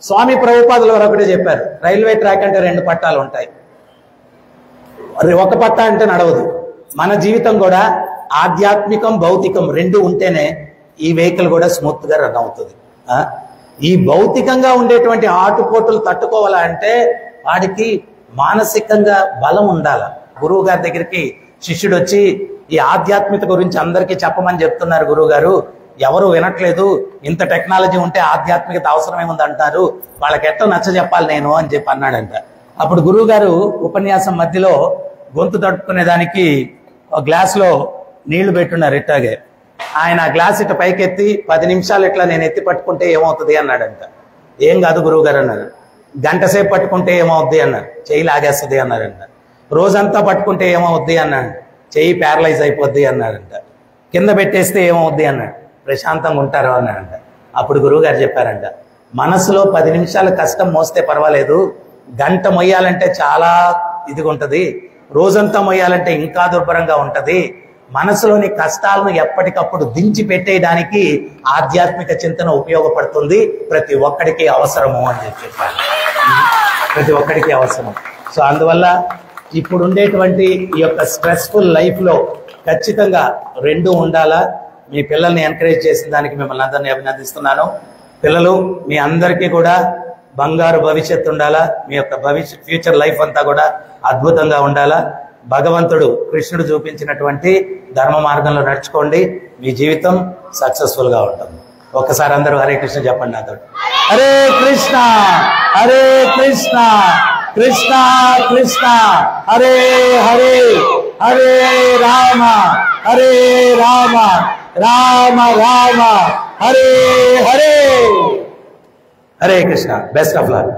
స్వామి ప్రభుపాదుల వారు ఒకటే చెప్పారు, రైల్వే ట్రాక్ అంటే 2 పట్టాలు ఉంటాయి, ఒక పట్ట అంటే నడవదు. మన జీవితం కూడా ఆధ్యాత్మికం భౌతికం 2 ఉంటేనే ఈ వెహికల్ కూడా స్మూత్ గా రన్ అవుతుంది. ఈ భౌతికంగా ఉండేటువంటి ఆటుపోటులు తట్టుకోవాలంటే వాడికి మానసికంగా బలం ఉండాలి. గురువు గారి దగ్గరికి శిష్యుడు వచ్చి ఈ ఆధ్యాత్మికత గురించి అందరికీ చెప్పమని చెప్తున్నారు గురువు గారు, ఎవరు వినట్లేదు, ఇంత టెక్నాలజీ ఉంటే ఆధ్యాత్మికత అవసరమేముంది అంటారు, వాళ్ళకి ఎట్లా నచ్చ చెప్పాలి నేను అని చెప్పి అన్నాడంట. అప్పుడు గురువు గారు ఉపన్యాసం మధ్యలో గొంతు తడుపుకునే దానికి ఒక గ్లాసులో నీళ్లు పెట్టున్నారు. ఇట్టాగే ఆయన గ్లాస్ ఇట్లా పైకెత్తి 10 నిమిషాలు ఇట్లా నేను ఎత్తి పట్టుకుంటే ఏమవుతుంది అన్నాడంట. ఏం కాదు గురువు గారు అన్నారు. గంట సేపు పట్టుకుంటే ఏమవుద్ది అన్నారు, చెయ్యి లాగేస్తుంది అన్నారంట. రోజంతా పట్టుకుంటే ఏమవుద్ది అన్నాడు, చెయ్యి ప్యారలైజ్ అయిపోద్ది అన్నాడంట. కింద పెట్టేస్తే ఏమవుద్ది అన్నాడు, ప్రశాంతంగా ఉంటారు అన్నాడంట. అప్పుడు గురువు గారు చెప్పారంట, మనసులో 10 నిమిషాలు కష్టం మోస్తే పర్వాలేదు, గంట మొయ్యాలంటే చాలా ఇదిగా ఉంటది, రోజంతా మొయ్యాలంటే ఇంకా దుర్భరంగా ఉంటది. మనసులోని కష్టాలను ఎప్పటికప్పుడు దించి పెట్టేయడానికి ఆధ్యాత్మిక చింతన ఉపయోగపడుతుంది, ప్రతి ఒక్కడికి అవసరము అని చెప్పారు. ప్రతి ఒక్కడికి అవసరం. సో అందువల్ల ఇప్పుడు ఉండేటువంటి ఈ యొక్క స్ట్రెస్ఫుల్ లైఫ్ లో ఖచ్చితంగా 2 ఉండాలా. మీ పిల్లల్ని ఎంకరేజ్ చేసిన దానికి మిమ్మల్ని అందరినీ అభినందిస్తున్నాను. పిల్లలు మీ అందరికీ కూడా బంగారు భవిష్యత్తు ఉండాలా, మీ యొక్క ఫ్యూచర్ లైఫ్ అంతా కూడా అద్భుతంగా ఉండాలా. భగవంతుడు కృష్ణుడు చూపించినటువంటి ధర్మ మార్గంలో నడుచుకోండి, మీ జీవితం సక్సెస్ఫుల్ గా ఉంటుంది. ఒక్కసారి అందరూ హరే కృష్ణ చెప్పండి నాతో. Hare Krishna Hare Krishna Krishna Krishna Hare Hare, Hare Rama Hare Rama Rama Rama Hare Hare. Hare Krishna. Best of luck.